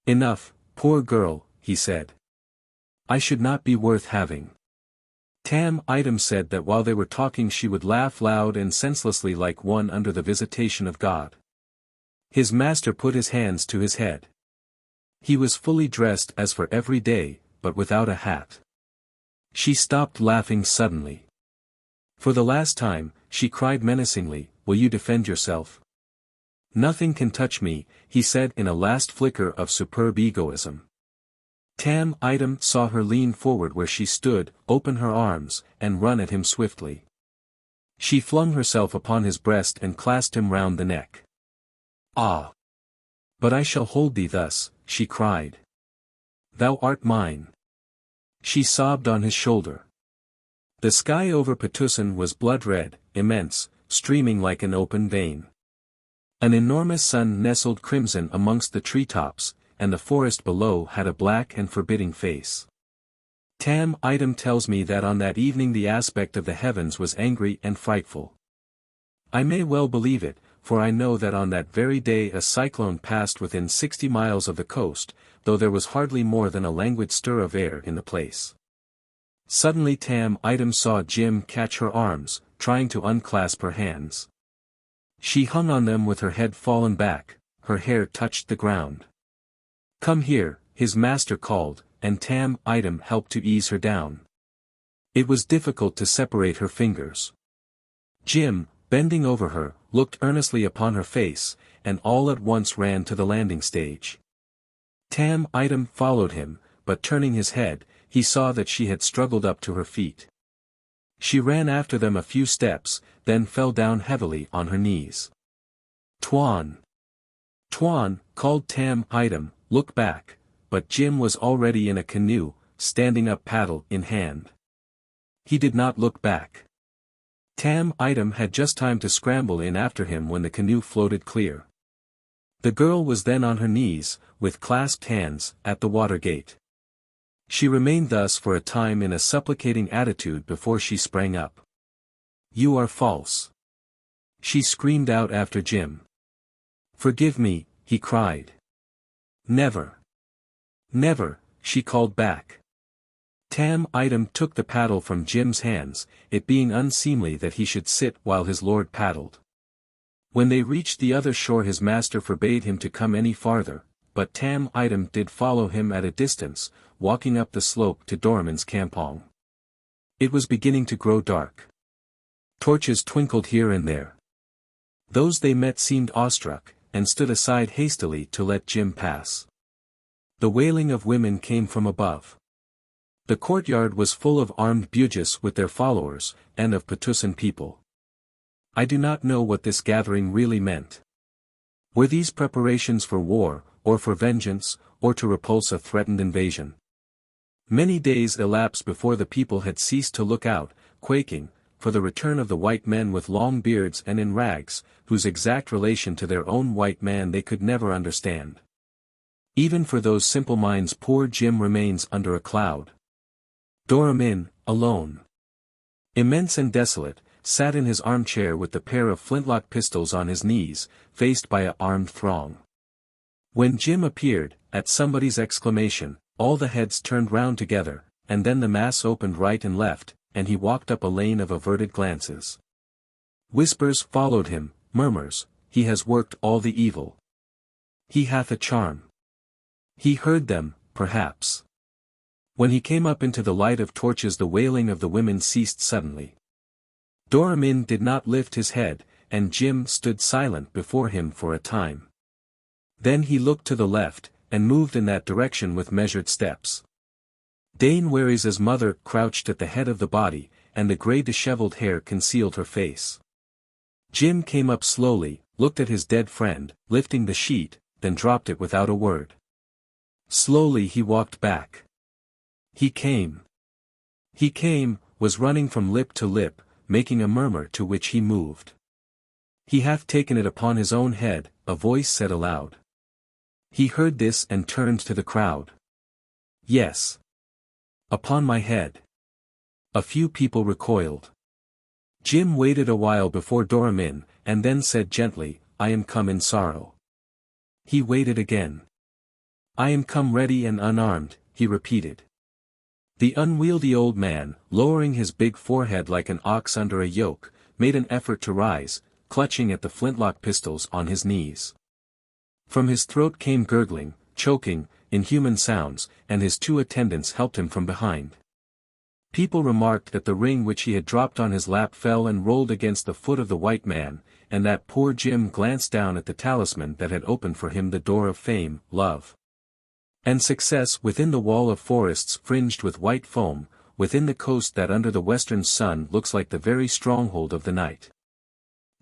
Enough, poor girl, he said. I should not be worth having. Tam said that while they were talking she would laugh loud and senselessly like one under the visitation of God. His master put his hands to his head. He was fully dressed as for every day, but without a hat. She stopped laughing suddenly. For the last time, she cried menacingly, will you defend yourself? Nothing can touch me, he said in a last flicker of superb egoism. Tam saw her lean forward where she stood, open her arms, and run at him swiftly. She flung herself upon his breast and clasped him round the neck. Ah! But I shall hold thee thus, she cried. Thou art mine. She sobbed on his shoulder. The sky over Patna was blood-red, immense, streaming like an open vein. An enormous sun nestled crimson amongst the treetops, and the forest below had a black and forbidding face. Tam tells me that on that evening the aspect of the heavens was angry and frightful. I may well believe it, for I know that on that very day a cyclone passed within 60 miles of the coast, though there was hardly more than a languid stir of air in the place. Suddenly Tam saw Jim catch her arms, trying to unclasp her hands. She hung on them with her head fallen back, her hair touched the ground. Come here, his master called, and Tam helped to ease her down. It was difficult to separate her fingers. Jim, bending over her, looked earnestly upon her face, and all at once ran to the landing stage. Tam followed him, but turning his head, he saw that she had struggled up to her feet. She ran after them a few steps, then fell down heavily on her knees. Tuan! Tuan, called Tam look back, but Jim was already in a canoe, standing up paddle in hand. He did not look back. Tam had just time to scramble in after him when the canoe floated clear. The girl was then on her knees, with clasped hands, at the water gate. She remained thus for a time in a supplicating attitude before she sprang up. You are false. She screamed out after Jim. Forgive me, he cried. Never. Never, she called back. Tam took the paddle from Jim's hands, it being unseemly that he should sit while his lord paddled. When they reached the other shore his master forbade him to come any farther, but Tam did follow him at a distance, walking up the slope to Doramin's kampong. It was beginning to grow dark. Torches twinkled here and there. Those they met seemed awestruck, and stood aside hastily to let Jim pass. The wailing of women came from above. The courtyard was full of armed Bugis with their followers, and of Patna people. I do not know what this gathering really meant. Were these preparations for war, or for vengeance, or to repulse a threatened invasion? Many days elapsed before the people had ceased to look out, quaking, for the return of the white men with long beards and in rags, whose exact relation to their own white man they could never understand. Even for those simple minds poor Jim remains under a cloud. Doramin, alone, immense and desolate, sat in his armchair with the pair of flintlock pistols on his knees, faced by a armed throng. When Jim appeared, at somebody's exclamation, all the heads turned round together, and then the mass opened right and left, and he walked up a lane of averted glances. Whispers followed him, murmurs, he has worked all the evil. He hath a charm. He heard them, perhaps. When he came up into the light of torches the wailing of the women ceased suddenly. Doramin did not lift his head, and Jim stood silent before him for a time. Then he looked to the left, and moved in that direction with measured steps. Dame Wary's mother crouched at the head of the body, and the grey disheveled hair concealed her face. Jim came up slowly, looked at his dead friend, lifting the sheet, then dropped it without a word. Slowly he walked back. He came, was running from lip to lip, making a murmur to which he moved. He hath taken it upon his own head, a voice said aloud. He heard this and turned to the crowd. Yes. Upon my head. A few people recoiled. Jim waited a while before Doramin, and then said gently, I am come in sorrow. He waited again. I am come ready and unarmed, he repeated. The unwieldy old man, lowering his big forehead like an ox under a yoke, made an effort to rise, clutching at the flintlock pistols on his knees. From his throat came gurgling, choking, inhuman sounds, and his two attendants helped him from behind. People remarked that the ring which he had dropped on his lap fell and rolled against the foot of the white man, and that poor Jim glanced down at the talisman that had opened for him the door of fame, love, and success within the wall of forests fringed with white foam, within the coast that under the western sun looks like the very stronghold of the night.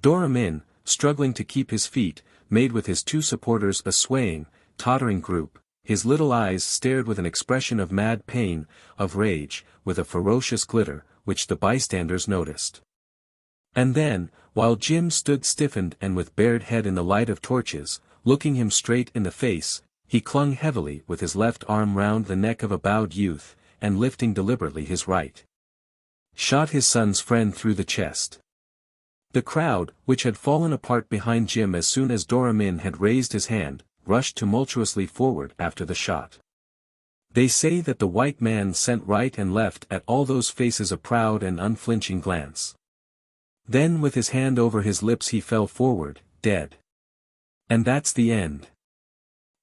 Doramin, struggling to keep his feet, made with his two supporters a swaying, tottering group. His little eyes stared with an expression of mad pain, of rage, with a ferocious glitter, which the bystanders noticed. And then, while Jim stood stiffened and with bared head in the light of torches, looking him straight in the face, he clung heavily with his left arm round the neck of a bowed youth, and lifting deliberately his right, shot his son's friend through the chest. The crowd, which had fallen apart behind Jim as soon as Doramin had raised his hand, rushed tumultuously forward after the shot. They say that the white man sent right and left at all those faces a proud and unflinching glance. Then with his hand over his lips he fell forward, dead. And that's the end.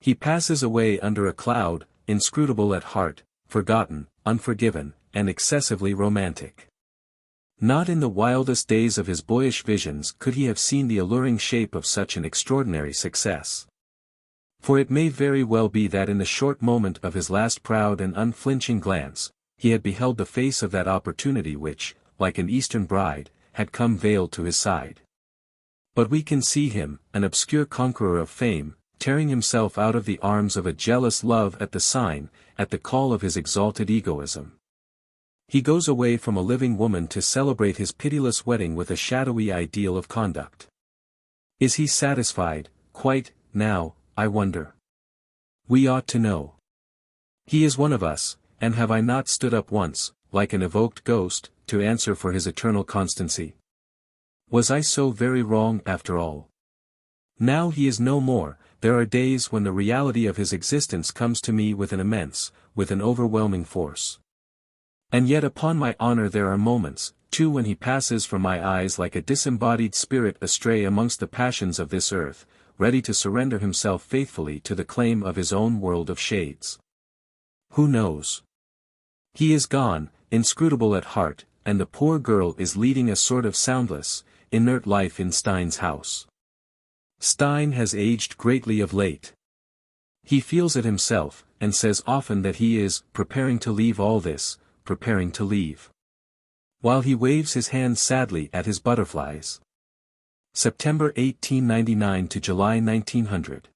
He passes away under a cloud, inscrutable at heart, forgotten, unforgiven, and excessively romantic. Not in the wildest days of his boyish visions could he have seen the alluring shape of such an extraordinary success. For it may very well be that in the short moment of his last proud and unflinching glance, he had beheld the face of that opportunity which, like an Eastern bride, had come veiled to his side. But we can see him, an obscure conqueror of fame, tearing himself out of the arms of a jealous love at the sign, at the call of his exalted egoism. He goes away from a living woman to celebrate his pitiless wedding with a shadowy ideal of conduct. Is he satisfied, quite, now, I wonder? We ought to know. He is one of us, and have I not stood up once, like an evoked ghost, to answer for his eternal constancy? Was I so very wrong after all? Now he is no more. There are days when the reality of his existence comes to me with an immense, with an overwhelming force. And yet upon my honor there are moments, too, when he passes from my eyes like a disembodied spirit astray amongst the passions of this earth, ready to surrender himself faithfully to the claim of his own world of shades. Who knows? He is gone, inscrutable at heart, and the poor girl is leading a sort of soundless, inert life in Stein's house. Stein has aged greatly of late. He feels it himself, and says often that he is preparing to leave all this, preparing to leave. While he waves his hand sadly at his butterflies. September 1899 to July 1900.